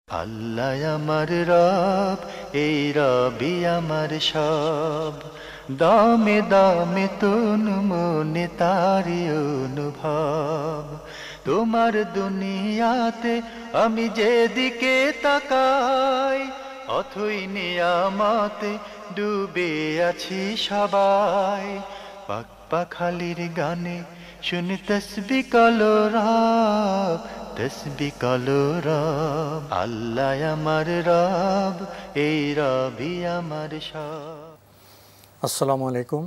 আল্লাহ আমার রব, এই রবি আমার সব। দামে দামে তুন মনে তারি অনুভব। তোমার দুনিয়াতে আমি যেদিকে তাকাই, অথই নিয়ামতে ডুবে আছি সবাই। পাক পাখালির গানে শুনি তসবি কলো রব, তসবি কলো রব। আল্লাহ আমার রব, এই রবি আমার সব। আসসালামু আলাইকুম,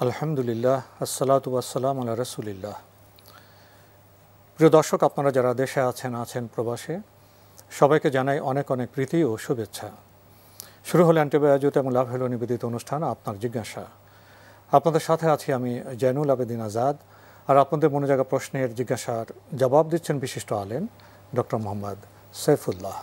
আলহামদুলিল্লাহ, আসসালাতু ওয়াসসালামু আলা রাসূলিল্লাহ। প্রিয় দর্শক, আপনারা যারা দেশে আছেন প্রবাসে, সবাইকে জানাই অনেক অনেক প্রীতি ও শুভেচ্ছা। শুরু হলো অ্যান্টিবায়োটিক এবং লাভ হলো নিবেদিত অনুষ্ঠান আপনার জিজ্ঞাসা। আপনাদের সাথে আছি আমি জয়নুল আবেদিন আজাদ, আর আপনাদের মনে জাগা প্রশ্নের জিজ্ঞাসার জবাব দিচ্ছেন বিশিষ্ট আলেম ডক্টর মোহাম্মদ সাইফুল্লাহ।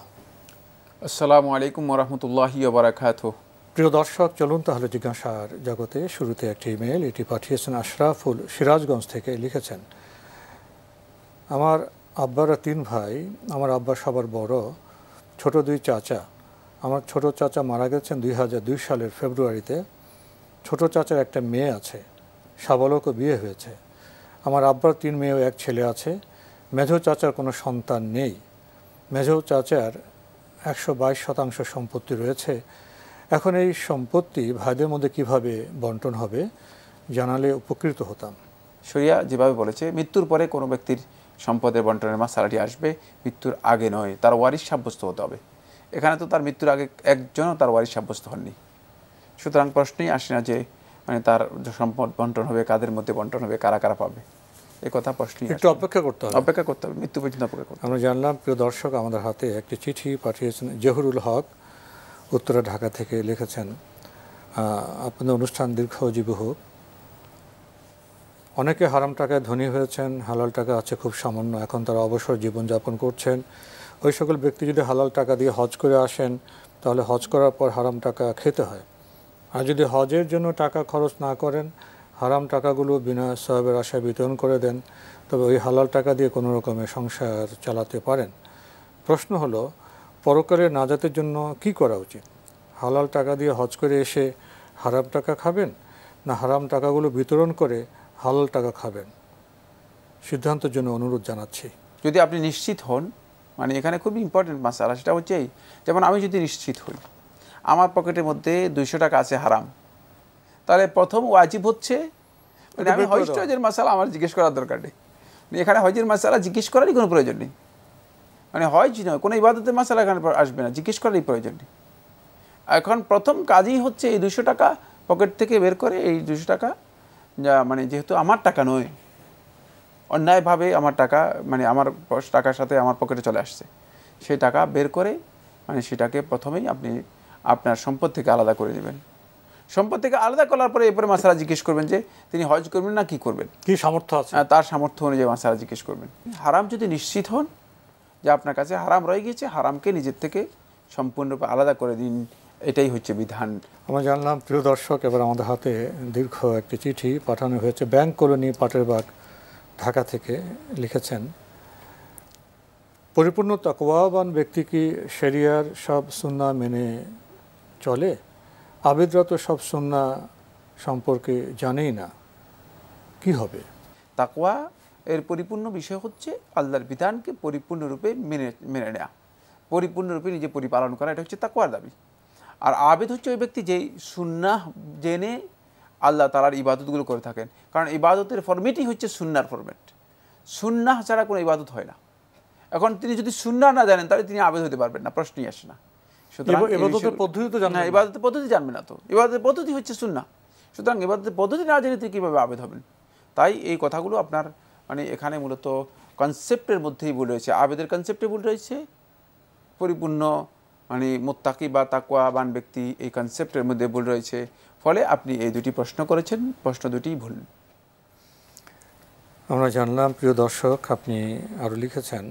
আসসালামু আলাইকুম ওয়া রাহমাতুল্লাহি ওয়া বারাকাতুহু। প্রিয় দর্শক, চলুন তাহলে জিজ্ঞাসার জগতে। শুরুতে একটি ইমেল, এটি পাঠিয়েছেন আশরাফুল, সিরাজগঞ্জ থেকে। লিখেছেন, আমার আব্বারা 3 ভাই। আমার আব্বা সবার বড়, ছোট 2 চাচা। আমার ছোট চাচা মারা গেছেন 2002 সালের ফেব্রুয়ারিতে। ছোট চাচার একটা মেয়ে আছে, সাবালক ও বিয়ে হয়েছে। আমার আব্বার 3 মেয়ে ও 1 ছেলে আছে। মেঝো চাচার কোনো সন্তান নেই। মেঝো চাচার 122% সম্পত্তি রয়েছে। এখন এই সম্পত্তি ভাইদের মধ্যে কিভাবে বন্টন হবে জানালে উপকৃত হতাম। শরিয়া যেভাবে বলেছে, মৃত্যুর পরে কোনো ব্যক্তির সম্পদের বন্টনের মাসালাটি আসবে, মৃত্যুর আগে নয়। তার ওয়ারিশ সাব্যস্ত হতে হবে। এখানে তো তার মৃত্যুর আগে একজনও তার ওয়ারিশ সাব্যস্ত হননি, সুতরাং প্রশ্নই আসে না যে তার সম্পদ বন্টন হবে, কাদের মধ্যে বন্টন হবে, কারা কারা পাবে, এ কথা প্রশ্নই একটু অপেক্ষা করতে হবে, মৃত্যু পর্যন্ত অপেক্ষা করতে হবে। আমরা জানলাম। প্রিয় দর্শক, আমাদের হাতে একটি চিঠি পাঠিয়েছেন জহুরুল হক, উত্তরা ঢাকা থেকে। লিখেছেন, আপনাদের অনুষ্ঠান দীর্ঘজীবী হোক। অনেকে হারাম টাকায় ধনী হয়েছেন, হালাল টাকা আছে খুব সামান্য। এখন তারা অবসর জীবনযাপন করছেন। ওই সকল ব্যক্তি যদি হালাল টাকা দিয়ে হজ করে আসেন, তাহলে হজ করার পর হারাম টাকা খেতে হয়। আর যদি হজের জন্য টাকা খরচ না করেন, হারাম টাকাগুলো বিনা সওয়াবের আশায় বিতরণ করে দেন, তবে ওই হালাল টাকা দিয়ে কোনো রকমে সংসার চালাতে পারেন। প্রশ্ন হলো, পরকালের নাজাতের জন্য কি করা উচিত? হালাল টাকা দিয়ে হজ করে এসে হারাম টাকা খাবেন, না হারাম টাকাগুলো বিতরণ করে হালাল টাকা খাবেন? সিদ্ধান্তের জন্য অনুরোধ জানাচ্ছি। যদি আপনি নিশ্চিত হন, এখানে খুবই ইম্পর্টেন্ট মাসালা, সেটা হচ্ছে যেমন আমি যদি নিশ্চিত হই আমার পকেটের মধ্যে 200 টাকা আছে হারাম, তাহলে প্রথম ওয়াজিব হচ্ছে আমি হজের মাসালা আমার জিজ্ঞেস করার দরকার নেই। এখানে হজের মাসালা জিজ্ঞেস করারই কোনো প্রয়োজন নেই। হজ নয়, কোনো ইবাদতের মাসালা এখানে আসবে না, জিজ্ঞেস করারই প্রয়োজন নেই। এখন প্রথম কাজই হচ্ছে এই 200 টাকা পকেট থেকে বের করে, এই 200 টাকা যা যেহেতু আমার টাকা নয়, অন্যায়ভাবে আমার টাকা আমার টাকার সাথে আমার পকেটে চলে আসছে, সেই টাকা বের করে সেটাকে প্রথমেই আপনি আপনার সম্পদ থেকে আলাদা করে নেবেন। সম্পদ থেকে আলাদা করার পরে এরপরে মাসালা জিজ্ঞেস করবেন যে তিনি হজ করবেন না কি করবেন, কি সামর্থ্য আছে, তার সামর্থ্য অনুযায়ী মাসালা জিজ্ঞেস করবেন। হারাম যদি নিশ্চিত হন যে আপনার কাছে হারাম রয়ে গিয়েছে, হারামকে নিজের থেকে সম্পূর্ণরূপে আলাদা করে দিন, এটাই হচ্ছে বিধান। আমরা জানলাম। প্রিয় দর্শক, এবার আমাদের হাতে দীর্ঘ একটি চিঠি পাঠানো হয়েছে ব্যাংক কলোনি, পাটেরবাগ, ঢাকা থেকে। লিখেছেন, পরিপূর্ণ তাকওয়াবান ব্যক্তি কি শরিয়ার সব সুন্নাহ মেনে চলে? আবিদরা তো সব সুন্নাহ সম্পর্কে জানেই না, কি হবে? তাকওয়া এর পরিপূর্ণ বিষয় হচ্ছে আল্লাহর বিধানকে পরিপূর্ণরূপে মেনে নেওয়া, পরিপূর্ণরূপে নিজে পরিপালন করা, এটা হচ্ছে তাকওয়ার দাবি। আর আবেদ হচ্ছে ওই ব্যক্তি যেই সুন্নাহ জেনে আল্লাহ তাআলার ইবাদতগুলো করে থাকেন, কারণ ইবাদতের ফরমেটই হচ্ছে সুন্নাহর ফরমেট। সুন্নাহ ছাড়া কোনো ইবাদত হয় না। এখন তিনি যদি সুন্নাহ না জানেন, তাহলে তিনি আবেদ হতে পারবেন না, প্রশ্নই আসে না। সুতরাং ইবাদতের পদ্ধতি জানবে না, তো ইবাদতের পদ্ধতি হচ্ছে সুন্নাহ। সুতরাং ইবাদতের পদ্ধতি না জেনে তিনি কীভাবে আবেদ হবেন? তাই এই কথাগুলো আপনার এখানে মূলত কনসেপ্টের মধ্যেই ভুল রয়েছে, আবেদের কনসেপ্টে ভুল রয়েছে, পরিপূর্ণ মুত্তাকি বা তাকওয়াবান ব্যক্তি এই কনসেপ্টের মধ্যে ভুল রয়েছে। ফলে আপনি এই দুটি প্রশ্ন করেছেন, প্রশ্ন দুটিই ভুল। আমরা জানলাম। প্রিয় দর্শক, আপনি আরও লিখেছেন,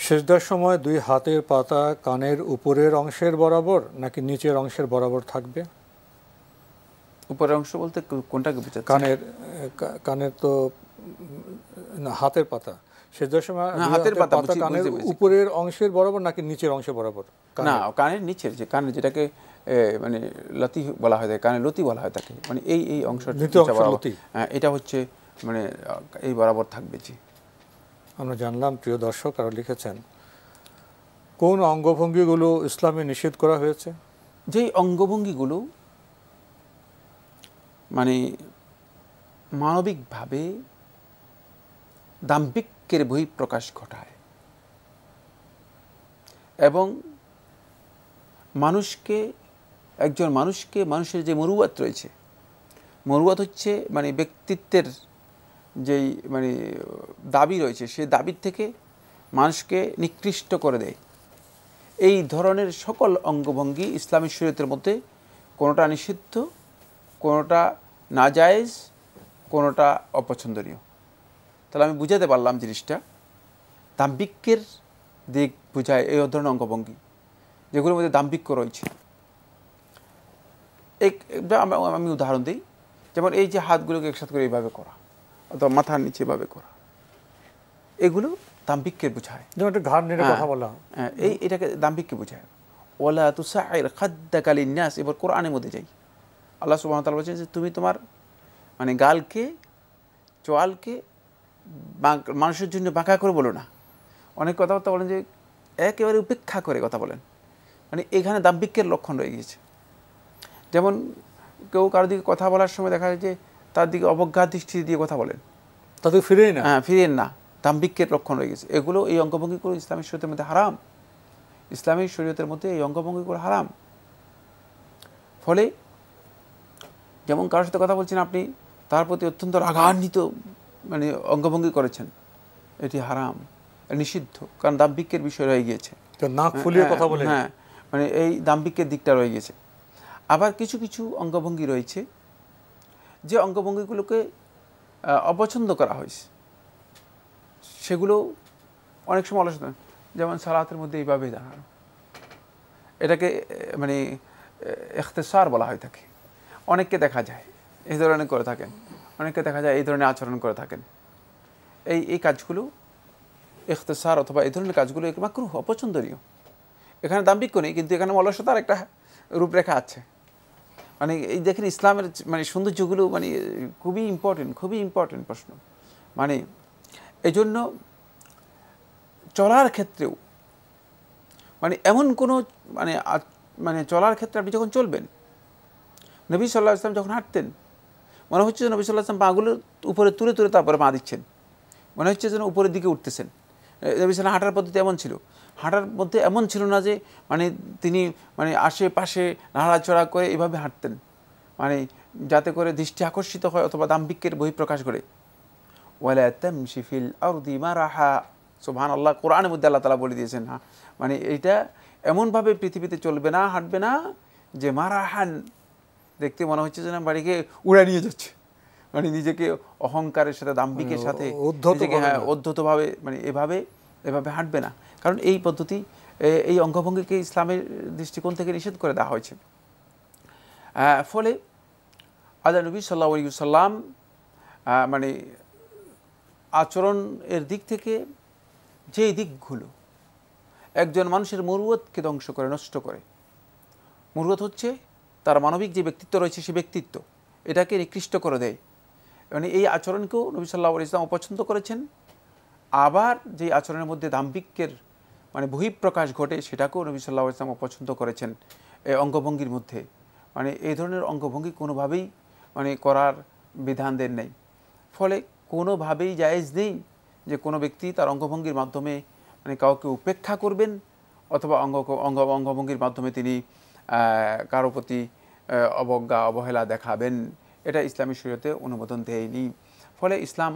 সিজদার সময় 2 হাতের পাতা কানের উপরের অংশের বরাবর নাকি নিচের অংশের বরাবর থাকবে? উপরের অংশ বলতে কোনটাকে বোঝাচ্ছে? কানের তো হাতের পাতা সেজদার সময় হাতের পাতা কানের উপরের অংশের বরাবর নাকি নিচের অংশে বরাবর? না, কানের নিচের, যে কানের যেটাকে মানে লতি বলা হয়, কানের লতি বলা হয় তাকে, মানে এই অংশটা এটা হচ্ছে মানে এই বরাবর থাকবে। জি, আমরা জানলাম। প্রিয় দর্শক আরো লিখেছেন, কোন অঙ্গভঙ্গিগুলো ইসলামে নিষেধ করা হয়েছে? যেই অঙ্গভঙ্গিগুলো মানে মানবিকভাবে দাম্ভিক্যের বহিঃপ্রকাশ ঘটায় এবং একজন মানুষকে মানুষের যে মরুয়াত রয়েছে, মরুয়াত হচ্ছে মানে ব্যক্তিত্বের যেই মানে দাবি রয়েছে, সেই দাবির থেকে মানুষকে নিকৃষ্ট করে দেয়, এই ধরনের সকল অঙ্গভঙ্গি ইসলামী শরীয়তের মধ্যে কোনোটা নিষিদ্ধ, কোনোটা নাজায়েজ, কোনোটা অপছন্দনীয়। তাহলে আমি বুঝাতে পারলাম জিনিসটা, দাম্ভিক্যের দিক বোঝায় এই ধরনের অঙ্গভঙ্গি যেগুলোর মধ্যে দাম্ভিক্য রয়েছে। আমি উদাহরণ দিই, যেমন এই যে হাতগুলোকে একসাথে করে এইভাবে করা অথবা মাথার নিচে এভাবে করা, এগুলো দাম্ভিক্যের বোঝায়। যেমন একটা ঘাড় নেড়ে কথা বলা, এটাকে দাম্ভিক্য বোঝায়। ওয়ালা তুসাইর খাদ্দাকা লিন্নাস, এবার কোরআনের মধ্যে যাই, আল্লাহ সুবহানাহু ওয়া তাআলা বলেছেন যে তুমি তোমার মানে গালকে, চোয়ালকে মানুষের জন্য বাঁকা করে বলো না। অনেক কথাবার্তা বলেন যে একেবারে উপেক্ষা করে কথা বলেন, মানে এখানে দাম্ভিক্যের লক্ষণ রয়ে গিয়েছে। যেমন কেউ কারোর দিকে কথা বলার সময় দেখা যায় যে তার দিকে অবজ্ঞার দৃষ্টি দিয়ে কথা বলেন, তাদের ফিরেই না, ফিরেন না, দাম্ভিক্যের লক্ষণ রয়ে গেছে। এগুলো, এই অঙ্গভঙ্গিগুলো ইসলামী শরীয়তের মধ্যে হারাম, ইসলামী শরীয়তের মধ্যে এই অঙ্গভঙ্গিগুলো হারাম। ফলে যেমন কারোর সাথে কথা বলছেন, আপনি তার প্রতি অত্যন্ত রাগান্বিত মানে অঙ্গভঙ্গি করেছেন, এটি হারাম, নিষিদ্ধ, কারণ দাম্ভিক্যের বিষয় রয়ে গিয়েছে। নাক ফুলিয়ে কথা বলে, হ্যাঁ, মানে এই দাম্ভিক্যের দিকটা রয়ে গেছে। আবার কিছু কিছু অঙ্গভঙ্গি রয়েছে যে অঙ্গভঙ্গিগুলোকে অপছন্দ করা হয়েছে, সেগুলো অনেক সময় আলোচনা, যেমন সালাতের মধ্যে এইভাবে দাঁড়ানো, এটাকে মানে ইখতিসার বলা হয় থাকে। অনেককে দেখা যায় এই ধরনের করে থাকেন, অনেককে দেখা যায় এই ধরনের আচরণ করে থাকেন। এই কাজগুলো ইখতিসার অথবা এই ধরনের কাজগুলো মাকরুহ, অপছন্দনীয়। এখানে দাম্ভিক্য নেই, কিন্তু এখানে অলসতার একটা রূপরেখা আছে। মানে এই দেখেন ইসলামের মানে সৌন্দর্যগুলো মানে খুবই ইম্পর্টেন্ট প্রশ্ন। মানে এই জন্য চলার ক্ষেত্রেও মানে এমন কোনো মানে চলার ক্ষেত্রে আপনি যখন চলবেন, নবী সাল্লাল্লাহু আলাইহি ওয়াসাল্লাম যখন হাঁটতেন, মনে হচ্ছে যে নবী সাল্লাল্লাহু আলাইহি ওয়াসাল্লাম পাগুলো উপরে তুলে তুলে তারপরে পা দিচ্ছেন, মনে হচ্ছে যেন উপরের দিকে উঠতেছেন। নবী সাল্লাল্লাহু হাঁটার পদ্ধতি এমন ছিল, হাঁটার মধ্যে এমন ছিল না যে মানে তিনি মানে আশেপাশে নাড়াচড়া করে এভাবে হাঁটতেন, মানে যাতে করে দৃষ্টি আকর্ষিত হয় অথবা দাম্ভিক্যের বহিঃপ্রকাশ করে। ওয়ালা তামশি ফিল আরদি মারাহা, সুবহানাল্লাহ, কোরআনের মধ্যে আল্লাহ তাআলা বলে দিয়েছেন। হ্যাঁ, মানে এইটা এমনভাবে পৃথিবীতে চলবে না, হাঁটবে না যে মারাহান, দেখতে মনে হচ্ছে যেন বাড়িকে উড়ে নিয়ে যাচ্ছে, মানে নিজেকে অহংকারের সাথে দাম্ভিকের সাথে নিজেকে অধ্যতভাবে মানে এভাবে হাঁটবে না। কারণ এই পদ্ধতি, এই অঙ্গভঙ্গিকে ইসলামের দৃষ্টিকোণ থেকে নিষেধ করে দেওয়া হয়েছে। ফলে আল্লাহ নবী সাল্লাল্লাহু আলাইহি ওয়াসাল্লাম মানে আচরণের দিক থেকে যে দিকগুলো একজন মানুষের মরুয়তকে ধ্বংস করে, নষ্ট করে, মরুয়ত হচ্ছে তার মানবিক যে ব্যক্তিত্ব রয়েছে, সে ব্যক্তিত্ব এটাকে নিকৃষ্ট করে দেয়। মানে এই আচরণকেও নবী সাল্লাল্লাহু আলাইহি ওয়াসাল্লাম অপছন্দ করেছেন। আবার যে আচরণের মধ্যে দাম্ভিক্যের মানে বহিঃপ্রকাশ ঘটে, সেটাকেও নবী সাল্লাল্লাহু আলাইহি ওয়াসাল্লাম অপছন্দ করেছেন এই অঙ্গভঙ্গির মধ্যে। মানে এই ধরনের অঙ্গভঙ্গি কোনোভাবেই মানে করার বিধান দেন নেই। ফলে কোনোভাবেই জায়েজ নেই যে কোনো ব্যক্তি তার অঙ্গভঙ্গির মাধ্যমে মানে কাউকে উপেক্ষা করবেন অথবা অঙ্গভঙ্গির মাধ্যমে তিনি কারো প্রতি অবজ্ঞা অবহেলা দেখাবেন। এটা ইসলামী শরীয়তে অনুমোদন দেয়নি। ফলে ইসলাম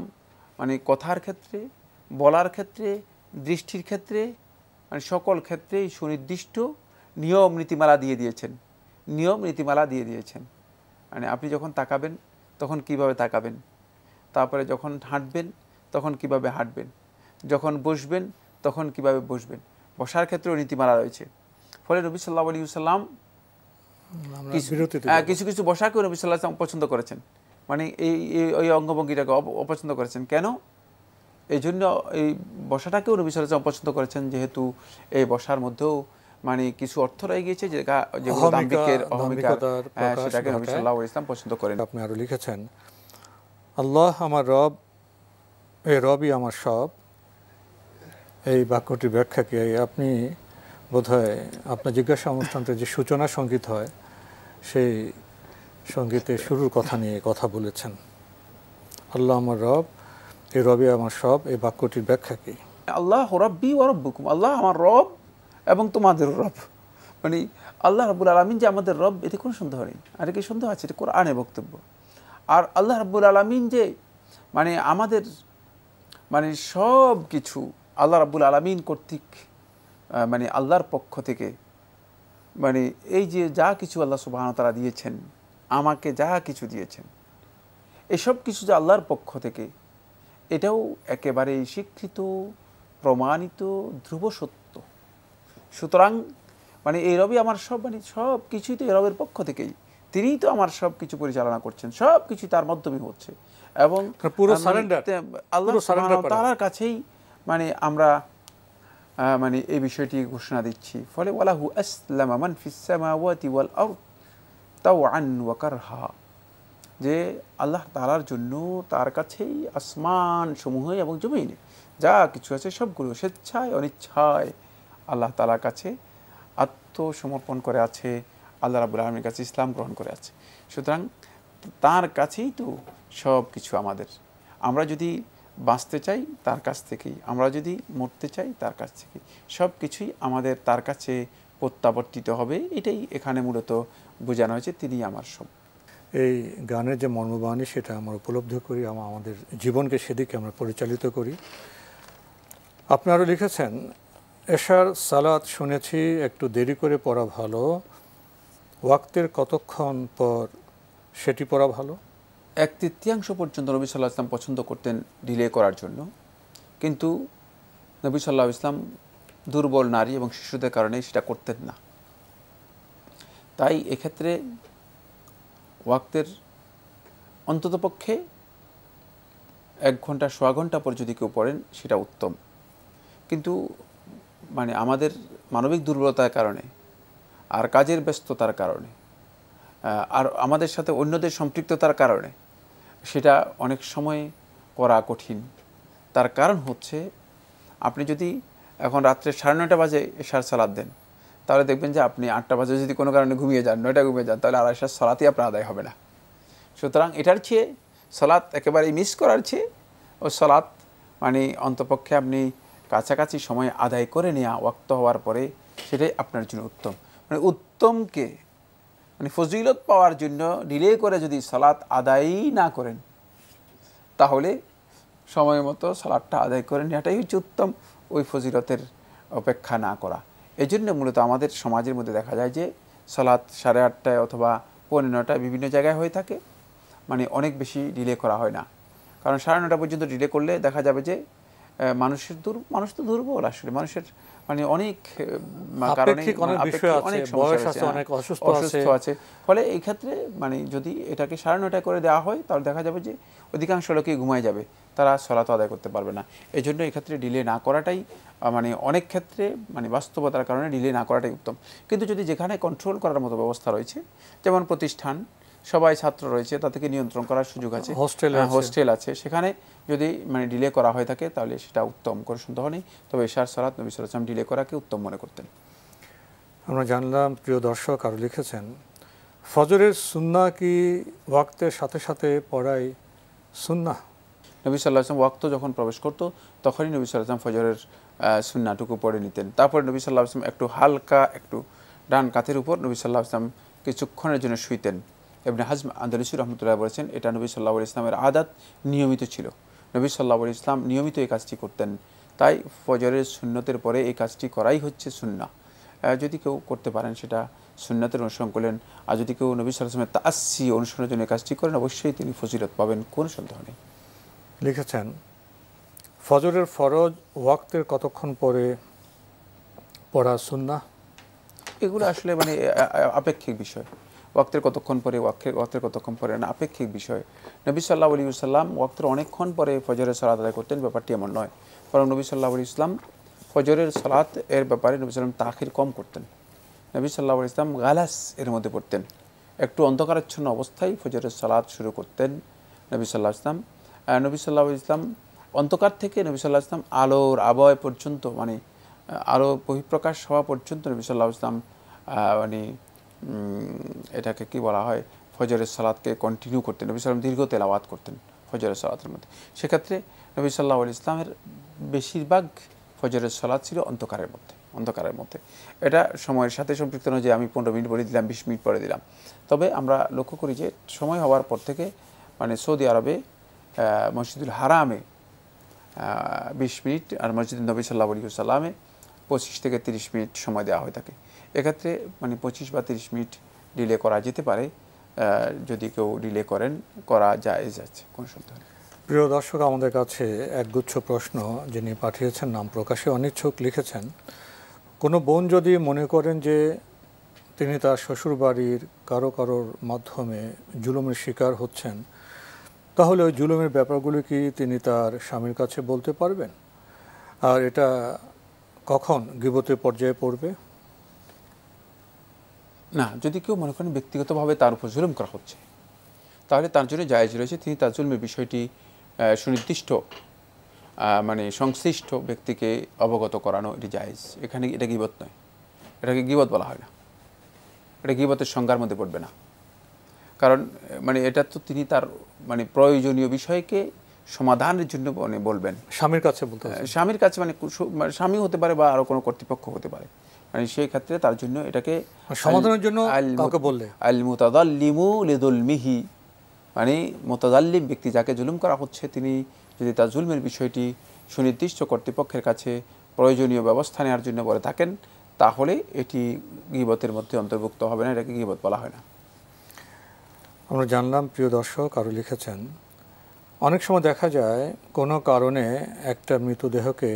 মানে কথার ক্ষেত্রে, বলার ক্ষেত্রে, দৃষ্টির ক্ষেত্রে, মানে সকল ক্ষেত্রেই সুনির্দিষ্ট নিয়ম নীতিমালা দিয়ে দিয়েছেন। মানে আপনি যখন তাকাবেন তখন কিভাবে তাকাবেন, তারপরে যখন হাঁটবেন তখন কিভাবে হাঁটবেন, যখন বসবেন তখন কিভাবে বসবেন, বসার ক্ষেত্রেও নীতিমালা রয়েছে। ফলে নবী সাল্লাল্লাহু আলাইহি ওয়াসাল্লাম কিছু কিছু বসাকেও নবী সাল্লাল্লাহু আলাইহি ওয়াসাল্লাম পছন্দ করেছেন, মানে এই অঙ্গভঙ্গিটাকে অপছন্দ করেছেন। কেন? এই জন্য এই বসাটাকেও নবী সাল্লাল্লাহু আলাইহি ওয়াসাল্লাম পছন্দ করেছেন, যেহেতু এই বসার মধ্যেও মানে কিছু অর্থ রয়ে গিয়েছে যেগুলো দাম্ভিকের অহমিকার, সেটাকে নবী সাল্লাল্লাহু আলাইহি ওয়াসাল্লাম পছন্দ করেন। আপনি আরো লিখেছেন, আল্লাহ আমার রব, এই রবই আমার সব। এই বাক্যটির ব্যাখ্যা কি? আপনি বোধহয় আপনার জিজ্ঞাসা অনুষ্ঠানটা যে সূচনা সঙ্গীত হয়, সেই সঙ্গীতের শুরুর কথা নিয়ে কথা বলেছেন। আল্লাহ আমার রব, এই রবি আমার সব, এই বাক্যটির ব্যাখ্যা কি? আল্লাহ রাব্বি ওয়া রাব্বুকুম, আল্লাহ আমার রব এবং তোমাদের রব। মানে আল্লাহ রাব্বুল আলামিন যে আমাদের রব, এতে কোনো সন্দেহ নেই। আর কি সন্দেহ আছে? এটা কোরআনের বক্তব্য। আর আল্লাহ রাব্বুল আলামিন যে মানে আমাদের মানে সব কিছু আল্লাহ রাব্বুল আলামিন কর্তৃক মানে আল্লাহর পক্ষ থেকে, মানে এই যে যা কিছু আল্লাহ সুবহানাহু ওয়া তাআলা দিয়েছেন, আমাকে যা কিছু দিয়েছেন, এসব কিছু যে আল্লাহর পক্ষ থেকে, এটাও একেবারেই স্বীকৃত, প্রমাণিত, ধ্রুব সত্য। সুতরাং মানে এই রবি আমার সব, মানে সব কিছুই তো এই রবের পক্ষ থেকেই, তিনিই তো আমার সব কিছু পরিচালনা করছেন, সব কিছু তার মাধ্যমে হচ্ছে। এবং পুরো সারেন্ডার আল্লাহ সুবহানাহু ওয়া তাআলার কাছেই মানে আমরা মানে এই বিষয়টি ঘোষণা দিচ্ছি। ফলে ওয়ালাহু আসলামা মান ফিস সামাওয়াতি ওয়াল আরদ তাওআন ওয়া কারহা, যে আল্লাহ তাআলার জন্য তার কাছেই আসমান সমূহ এবং জমিনে যা কিছু আছে সবগুলো স্বেচ্ছায় অনিচ্ছায় আল্লাহ তাআলার কাছে আত্মসমর্পণ করে আছে, আল্লাহ রাব্বুল আলামিনের কাছে ইসলাম গ্রহণ করে আছে। সুতরাং তার কাছেই তো সব কিছু আমাদের। আমরা যদি বাঁচতে চাই তার কাছ থেকেই, আমরা যদি মরতে চাই তার কাছ থেকেই, সব কিছুই আমাদের তার কাছে প্রত্যাবর্তিত হবে। এটাই এখানে মূলত বোঝানো হয়েছে, তিনি আমার সব। এই গানের যে মর্মবাণী, সেটা আমরা উপলব্ধি করি, আমাদের জীবনকে সেদিকে আমরা পরিচালিত করি। আপনারা লিখেছেন, এশার সালাত শুনেছি একটু দেরি করে পড়া ভালো, ওয়াক্তের কতক্ষণ পর সেটি পড়া ভালো? 1/3 পর্যন্ত নবী সাল্লাল্লাহু আলাইহি ওয়াসাল্লাম পছন্দ করতেন ডিলে করার জন্য, কিন্তু নবী সাল্লাল্লাহু আলাইহি ওয়াসাল্লাম দুর্বল নারী এবং শিশুদের কারণে সেটা করতেন না। তাই এক্ষেত্রে ওয়াক্তের অন্ততপক্ষে 1 ঘন্টা সোয়া ঘন্টা পর যদি কেউ পড়েন সেটা উত্তম। কিন্তু মানে আমাদের মানবিক দুর্বলতার কারণে আর কাজের ব্যস্ততার কারণে আর আমাদের সাথে অন্যদের সম্পৃক্ততার কারণে সেটা অনেক সময় করা কঠিন। তার কারণ হচ্ছে, আপনি যদি এখন রাত্রে 9:30 বাজে এশার সালাত দেন, তাহলে দেখবেন যে আপনি 8টা বাজে যদি কোনো কারণে ঘুমিয়ে যান, 9টায় ঘুমিয়ে যান, তাহলে আর এশার সালাতই আপনার আদায় হবে না। সুতরাং এটার চেয়ে সালাত একেবারেই মিস করার চেয়ে ও সালাত মানে অন্তপক্ষে আপনি কাছাকাছি সময় আদায় করে নেওয়া ওয়াক্ত হওয়ার পরে, সেটাই আপনার জন্য উত্তম। মানে উত্তমকে মানে ফজিলত পাওয়ার জন্য ডিলে করে যদি সালাত আদায়ই না করেন, তাহলে সময় মতো সালাতটা আদায় করে নেওয়াটাই হচ্ছে উত্তম, ওই ফজিলতের অপেক্ষা না করা। এই জন্য মূলত আমাদের সমাজের মধ্যে দেখা যায় যে সালাত 8:30 অথবা 9:15 বিভিন্ন জায়গায় হয়ে থাকে, মানে অনেক বেশি ডিলে করা হয় না। কারণ 9:30 পর্যন্ত ডিলে করলে দেখা যাবে যে মানুষ তো দুর্বল, আসলে মানুষের মানে অনেক কারণে অনেক সমস্যা আছে, অসুস্থ আছে। ফলে এই ক্ষেত্রে মানে যদি এটাকে 9:30 করে দেওয়া হয়, তাহলে দেখা যাবে যে অধিকাংশ লোকই ঘুমায় যাবে, তারা সালাত আদায় করতে পারবে না। এই জন্য এই ক্ষেত্রে ডিলে না করাটাই মানে অনেক ক্ষেত্রে মানে বাস্তবতার কারণে ডিলে না করাটাই উত্তম। কিন্তু যদি যেখানে কন্ট্রোল করার মতো ব্যবস্থা রয়েছে, যেমন প্রতিষ্ঠান, সবাই ছাত্র রয়েছে, তাদেরকে নিয়ন্ত্রণ করার সুযোগ আছে, হোস্টেল আছে, সেখানে যদি মানে ডিলে করা হয়ে থাকে তাহলে সেটা উত্তম, কোনো সন্দেহ নেই। তবে এশার সালাত নবী সাল্লাল্লাহু আলাইহি ওয়াসাল্লাম ডিলে করাকে উত্তম মনে করতেন। আমরা জানলাম, প্রিয় দর্শক আরও লিখেছেন, ফজরের সুন্নাহ কি ওয়াক্তের সাথে সাথে পড়াই সুন্নাহ? নবী সাল্লাল্লাহু আলাইহি ওয়াসাল্লাম ওয়াক্ত যখন প্রবেশ করতো, তখনই নবী সাল্লাল্লাহু আলাইহি ওয়াসাল্লাম ফজরের সুন্নাহটুকু পড়ে নিতেন। তারপরে নবী সাল্লাল্লাহু আলাইহি ওয়াসাল্লাম একটু হালকা একটু ডান কাঁধের উপর নবী সাল্লাল্লাহু আলাইহি ওয়াসাল্লাম কিছুক্ষণের জন্য শুইতেন। ইবনে হাজম আন্দালুসি রাহমাতুল্লাহ বলেছেন, এটা নবী সাল্লাল্লাহু আলাইহি ওয়াসাল্লামের আদাত, নিয়মিত ছিল। নবী সাল্লাল্লাহু আলাইহি ওয়াসাল্লাম নিয়মিত এই কাজটি করতেন। তাই ফজরের সুন্নতের পরে এই কাজটি করাই হচ্ছে সুন্নাহ। যদি কেউ করতে পারেন সেটা সুন্নতের অনুসরণ করলেন, আর যদি কেউ নবী সাল্লাল্লাহু আলাইহি ওয়াসাল্লামের তাআসসি অনুসরণের জন্য এই কাজটি করেন, অবশ্যই তিনি ফজিলত পাবেন, কোনো সন্দেহ নেই। লিখেছেন, ফজরের ফরজ ওয়াক্তের কতক্ষণ পরে পড়া সুন্নাহ? এগুলো আসলে মানে আপেক্ষিক বিষয়। ওয়াক্তের কতক্ষণ পরে, ওয়াক্তের কতক্ষণ পরে না, আপেক্ষিক বিষয়। নবী সাল্লাল্লাহু আলাইহি ওয়াসাল্লাম ওয়াক্তের অনেকক্ষণ পরে ফজরের সালাত আদায় করতেন, ব্যাপারটি এমন নয়। বরং নবী সাল্লাল্লাহু আলাইহি ওয়াসাল্লাম ফজরের সালাত এর ব্যাপারে নবী সাল্লাম তাখির কম করতেন। নবী সাল্লাল্লাহু আলাইহি ওয়াসাল্লাম গালাস এর মধ্যে পড়তেন, একটু অন্ধকারাচ্ছন্ন অবস্থায় ফজরের সালাত শুরু করতেন নবী সাল্লাল্লাহু আলাইহি ওয়াসাল্লাম। নবী সাল্লাল্লাহু আলাইহি ওয়াসাল্লাম অন্ধকার থেকে নবী সাল্লাল্লাহু আলাইহি ওয়াসাল্লাম আলোর আবয় পর্যন্ত, মানে আলো বহিঃপ্রকাশ হওয়া পর্যন্ত নবী সাল্লাল্লাহু আলাইহি ওয়াসাল্লাম মানে এটাকে কি বলা হয়, ফজরের সালাতকে কন্টিনিউ করতেন। নবী সাল্লাল্লাহু আলাইহি ওয়াসাল্লাম দীর্ঘ তেলাওয়াত করতেন ফজরের সালাতের মধ্যে। সেক্ষেত্রে নবী সাল্লাল্লাহু আলাইহি ওয়াসাল্লামের বেশিরভাগ ফজরের সালাত ছিল অন্ধকারের মধ্যে। এটা সময়ের সাথে সম্পৃক্ত নয় যে আমি 15 মিনিট পরে দিলাম, 20 মিনিট পরে দিলাম। তবে আমরা লক্ষ্য করি যে সময় হওয়ার পর থেকে, মানে সৌদি আরবে মসজিদুল হারামে 20 মিনিট আর মসজিদ নবী সাল্লাল্লাহু আলাইহি ওয়াসাল্লামে 25 থেকে 30 মিনিট সময় দেওয়া হয়ে থাকে। এক্ষেত্রে মানে 25 বা 30 মিনিট ডিলে করা যেতে পারে, যদি কেউ ডিলে করা জায়েজ আছে, কোনো সন্দেহ নেই। প্রিয় দর্শক, আমাদের কাছে একগুচ্ছ প্রশ্ন যিনি পাঠিয়েছেন নাম প্রকাশে অনিচ্ছুক লিখেছেন, কোনো বোন যদি মনে করেন যে তিনি তার শ্বশুরবাড়ির কারোর মাধ্যমে জুলুমের শিকার হচ্ছেন, তাহলে ওই জুলুমের ব্যাপারগুলো কি তিনি তার স্বামীর কাছে বলতে পারবেন? আর এটা কখন গীবতের পর্যায়ে পড়বে? না, যদি কেউ মনে করেন ব্যক্তিগতভাবে তার উপর জুলুম করা হচ্ছে, তাহলে তার জন্য জায়েজ রয়েছে তিনি তার জুলুমের বিষয়টি সুনির্দিষ্ট মানে সংশ্লিষ্ট ব্যক্তিকে অবগত করানো, এটি জায়েজ। এখানে এটা গীবত নয়, এটাকে গীবত বলা হয় না, এটা গীবতের সংজ্ঞার মধ্যে পড়বে না। কারণ মানে এটা তো তিনি তার মানে প্রয়োজনীয় বিষয়কে সমাধানের জন্য মানে বলবেন, স্বামীর কাছে বলতে, স্বামীর কাছে, মানে স্বামী হতে পারে বা আরও কোনো কর্তৃপক্ষ হতে পারে, মানে সেই ক্ষেত্রে তার জন্য এটাকে সমাধানের জন্য কাউকে বললে আল মুতাযাল্লিমু লিযুলমিহি, মানে মুতাযাল্লিম ব্যক্তি যাকে জুলুম করা হচ্ছে, তিনি যদি তার জুলমের বিষয়টি সুনির্দিষ্ট কর্তৃপক্ষের কাছে প্রয়োজনীয় ব্যবস্থা নেওয়ার জন্য বলে থাকেন, তাহলে এটি গীবতের মধ্যে অন্তর্ভুক্ত হবে না, এটাকে গীবত বলা হয় না। আমরা জানলাম, প্রিয় দর্শক আরও লিখেছেন, অনেক সময় দেখা যায় কোনো কারণে একটা মৃতদেহকে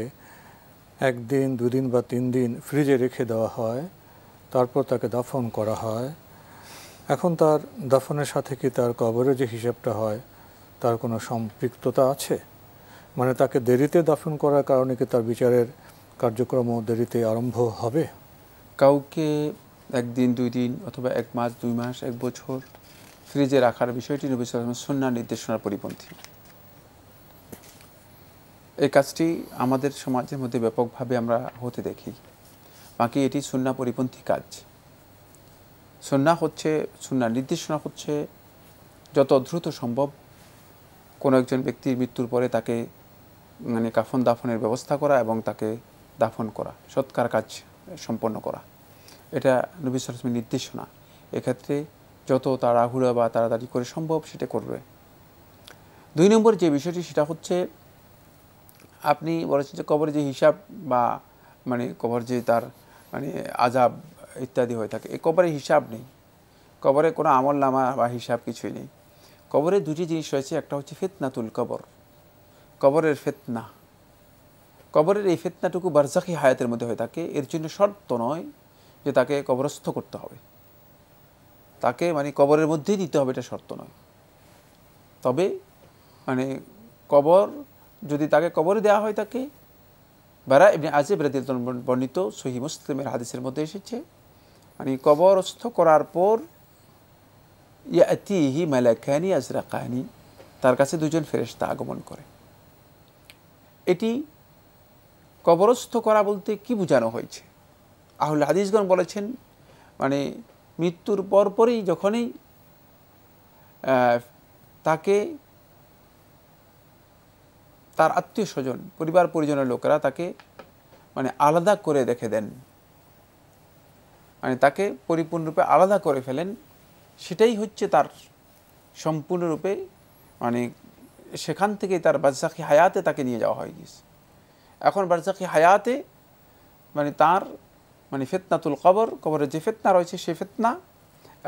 1 দিন 2 দিন বা 3 দিন ফ্রিজে রেখে দেওয়া হয়, তারপর তাকে দাফন করা হয়। এখন তার দাফনের সাথে কি তার কবরের যে হিসাবটা হয় তার কোনো সম্পৃক্ততা আছে? মানে তাকে দেরিতে দাফন করার কারণে কি তার বিচারের কার্যক্রমও দেরিতে আরম্ভ হবে? কাউকে 1 দিন 2 দিন অথবা 1 মাস 2 মাস 1 বছর ফ্রিজে রাখার বিষয়টি নবী সাল্লাল্লাহু আলাইহি ওয়াসাল্লামের সুন্নাহ নির্দেশনার পরিপন্থী। এই কাজটি আমাদের সমাজের মধ্যে ব্যাপকভাবে আমরা হতে দেখি, বাকি এটি সুন্নাহ পরিপন্থী কাজ। সুন্নাহ হচ্ছে, সুন্নাহ নির্দেশনা হচ্ছে যত দ্রুত সম্ভব কোনো একজন ব্যক্তির মৃত্যুর পরে তাকে মানে কাফন দাফনের ব্যবস্থা করা এবং তাকে দাফন করা, সৎকার কাজ সম্পন্ন করা, এটা নবী সাল্লাল্লাহু আলাইহি ওয়াসাল্লামের নির্দেশনা। এক্ষেত্রে যত তাড়াহুড়া বা তাড়াতাড়ি করে সম্ভব সেটা করবে। 2 নম্বর যে বিষয়টি সেটা হচ্ছে, আপনি বলেছেন যে কবরে যে হিসাব বা মানে কবর যে তার মানে আযাব ইত্যাদি হয়ে থাকে, এই কবরে হিসাব নেই, কবরে কোনো আমলনামা বা হিসাব কিছুই নেই। কবরে 2টি জিনিস রয়েছে, একটা হচ্ছে ফিতনাতুল কবর, কবরের ফিতনা। কবরের এই ফিতনাটুকু বারজাখি হায়াতের মধ্যে হয়ে থাকে, এর জন্য শর্ত নয় যে তাকে কবরস্থ করতে হবে, তাকে মানে কবরের মধ্যেই দিতে হবে, এটা শর্ত নয়। তবে মানে কবর যদি তাকে কবরে দেওয়া হয়, তাকে বারা ইবনে আজিব রাদিয়াল্লাহু আনহু বর্ণিত সহিহ মুসলিমের হাদিসের মধ্যে এসেছে, মানে কবরস্থ করার পর ইয়াতিহি মালাকানি আজরাকানি, তার কাছে 2 জন ফেরেশতা আগমন করে। এটি কবরস্থ করা বলতে কি বোঝানো হয়েছে? আহলে হাদিসগণ বলেছেন, মানে মৃত্যুর পরপরই যখনই তাকে তার আত্মীয় স্বজন পরিবার পরিজনের লোকেরা তাকে মানে আলাদা করে রেখে দেন, মানে তাকে পরিপূর্ণরূপে আলাদা করে ফেলেন, সেটাই হচ্ছে তার সম্পূর্ণরূপে মানে সেখান থেকে তার বারজাখি হায়াতে তাকে নিয়ে যাওয়া হয় গেছে। এখন বারজাখি হায়াতে মানে তার মানে ফিতনাতুল কবর, কবরের যে ফিতনা রয়েছে সে ফিতনা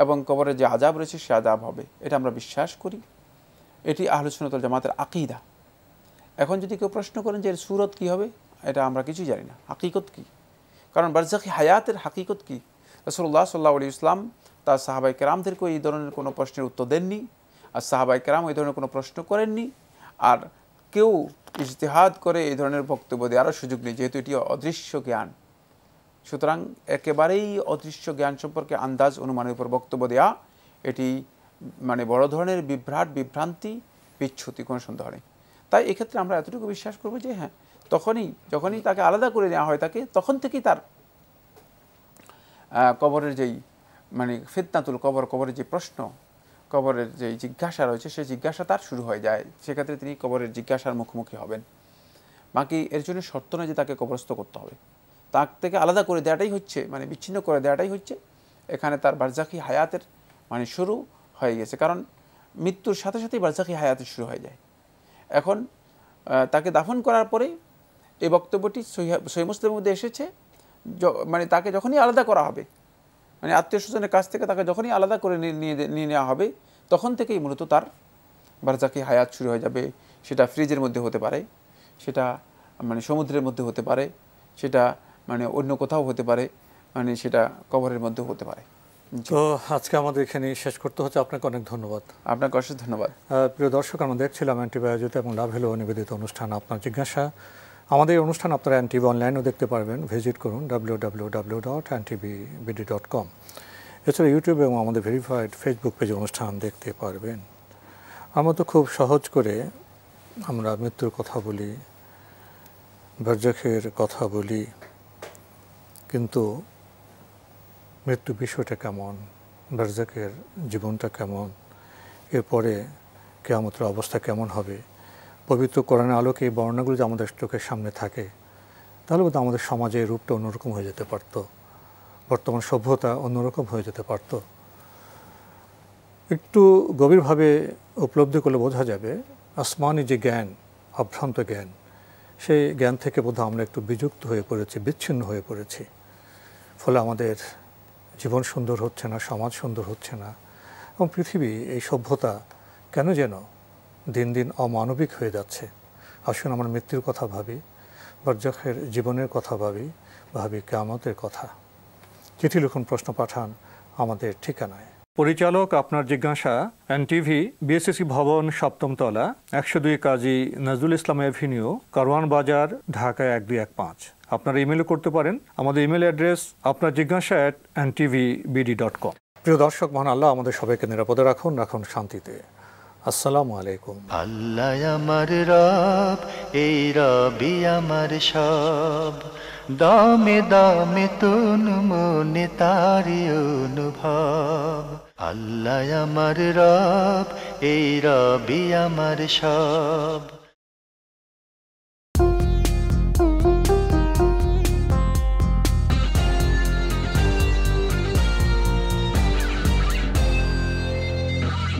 এবং কবরের যে আযাব রয়েছে সে আযাব হবে, এটা আমরা বিশ্বাস করি। এটি আহলে সুন্নাত ওয়াল জামাতের আকীদা। এখন যদি কেউ প্রশ্ন করেন যে এর সূরত কী হবে, এটা আমরা কিছুই জানি না, হাকিকত কী। কারণ বারজাখি হায়াতের হাকিকত কী? রাসূলুল্লাহ সাল্লাল্লাহু আলাইহি ওয়াসাল্লাম তার সাহাবাই কেরামদেরকেও এই ধরনের কোনো প্রশ্নের উত্তর দেননি, আর সাহাবাই কেরাম এই ধরনের কোনো প্রশ্ন করেননি, আর কেউ ইজতিহাদ করে এই ধরনের বক্তব্য দেওয়ারও সুযোগ নেই, যেহেতু এটি অদৃশ্য জ্ঞান। সুতরাং একেবারেই অদৃশ্য জ্ঞান সম্পর্কে আন্দাজ অনুমানের উপর বক্তব্য দেওয়া এটি মানে বড় ধরনের বিভ্রান্তি, বিচ্যুতি, কোনো সন্দেহ নেই। তাই এক্ষেত্রে আমরা এতটুকু বিশ্বাস করবো যে হ্যাঁ, যখনই তাকে আলাদা করে নেওয়া হয় তাকে, তখন থেকেই তার কবরের যেই মানে ফিতনাতুল কবরের যে প্রশ্ন, কবরের যে জিজ্ঞাসা রয়েছে, সেই জিজ্ঞাসা তার শুরু হয়ে যায়। সেক্ষেত্রে তিনি কবরের জিজ্ঞাসার মুখোমুখি হবেন। বাকি এর জন্য শর্ত নয় যে তাকে কবরস্থ করতে হবে। তার থেকে আলাদা করে দেওয়াটাই হচ্ছে, মানে বিচ্ছিন্ন করে দেওয়াটাই হচ্ছে এখানে তার বারজাখি হায়াতের মানে শুরু হয়ে গেছে। কারণ মৃত্যুর সাথে সাথেই বারজাখি হায়াতের শুরু হয়ে যায়। এখন তাকে দাফন করার পরে এই বক্তব্যটি সহিহ মুসলিমের মধ্যে এসেছে, মানে তাকে যখনই আলাদা করা হবে, মানে আত্মীয় স্বজনের কাছ থেকে তাকে যখনই আলাদা করে নিয়ে নেওয়া হবে, তখন থেকেই মূলত তার বারজাখি হায়াত শুরু হয়ে যাবে। সেটা ফ্রিজের মধ্যে হতে পারে, সেটা মানে সমুদ্রের মধ্যে হতে পারে, সেটা মানে অন্য কোথাও হতে পারে, মানে সেটা কবরের মধ্যে হতে পারে। তো আজকে আমাদের এখানে শেষ করতে হচ্ছে। আপনাকে অনেক ধন্যবাদ। আপনাকে অশেষ ধন্যবাদ। প্রিয় দর্শক, আমরা দেখছিলাম এনটিভি আয়োজিত এবং লাভেলো নিবেদিত অনুষ্ঠান আপনার জিজ্ঞাসা। আমাদের এই অনুষ্ঠান আপনারা এনটিভি অনলাইনেও দেখতে পারবেন। ভিজিট করুন www.ntvbd.com। এছাড়া ইউটিউব এবং আমাদের ভেরিফাইড ফেসবুক পেজে অনুষ্ঠান দেখতে পারবেন। আমরা তো খুব সহজ করে আমরা মৃত্যুর কথা বলি, বারজাখের কথা বলি, কিন্তু মৃত্যু বিষয়টা কেমন, বারজাখের জীবনটা কেমন, এরপরে কিয়ামতের অবস্থা কেমন হবে, পবিত্র কোরআনের আলোকে এই বর্ণনাগুলো যে আমাদের চোখের সামনে থাকে, তাহলে বোধহয় আমাদের সমাজে রূপটা অন্যরকম হয়ে যেতে পারত, বর্তমান সভ্যতা অন্যরকম হয়ে যেতে পারত। একটু গভীরভাবে উপলব্ধি করলে বোঝা যাবে আসমানি যে জ্ঞান, অভ্রান্ত জ্ঞান, সেই জ্ঞান থেকে বোধহয় আমরা একটু বিযুক্ত হয়ে পড়েছি, বিচ্ছিন্ন হয়ে পড়েছি। ফলে আমাদের জীবন সুন্দর হচ্ছে না, সমাজ সুন্দর হচ্ছে না, এবং পৃথিবী, এই সভ্যতা কেন যেন দিন দিন অমানবিক হয়ে যাচ্ছে। আসুন আমরা মৃত্যুর কথা ভাবি, বারজাখের জীবনের কথা ভাবি কিয়ামতের কথা। চিঠি লিখুন, প্রশ্ন পাঠান আমাদের ঠিকানায়। পরিচালক আপনার জিজ্ঞাসা, এনটিভি, বিএসসি ভবন, 7ম তলা, 102 কাজী নজরুল ইসলাম এভিনিউ, কারওয়ান বাজার, ঢাকা 1215। আপনারা ইমেল করতে পারেন। আমাদের ইমেল অ্যাড্রেস আপনার জিজ্ঞাসা @ntvbd.com। প্রিয় দর্শক, মহান আল্লাহ আমাদের সবাইকে নিরাপদে রাখুন শান্তিতে। আসসালামু আলাইকুম। আল্লাহ আমার রব, এই রবি আমার সব, দামে দামে তুন মনে তারি অনুভব। আল্লাহ আমার রব, এই রবি আমার সব।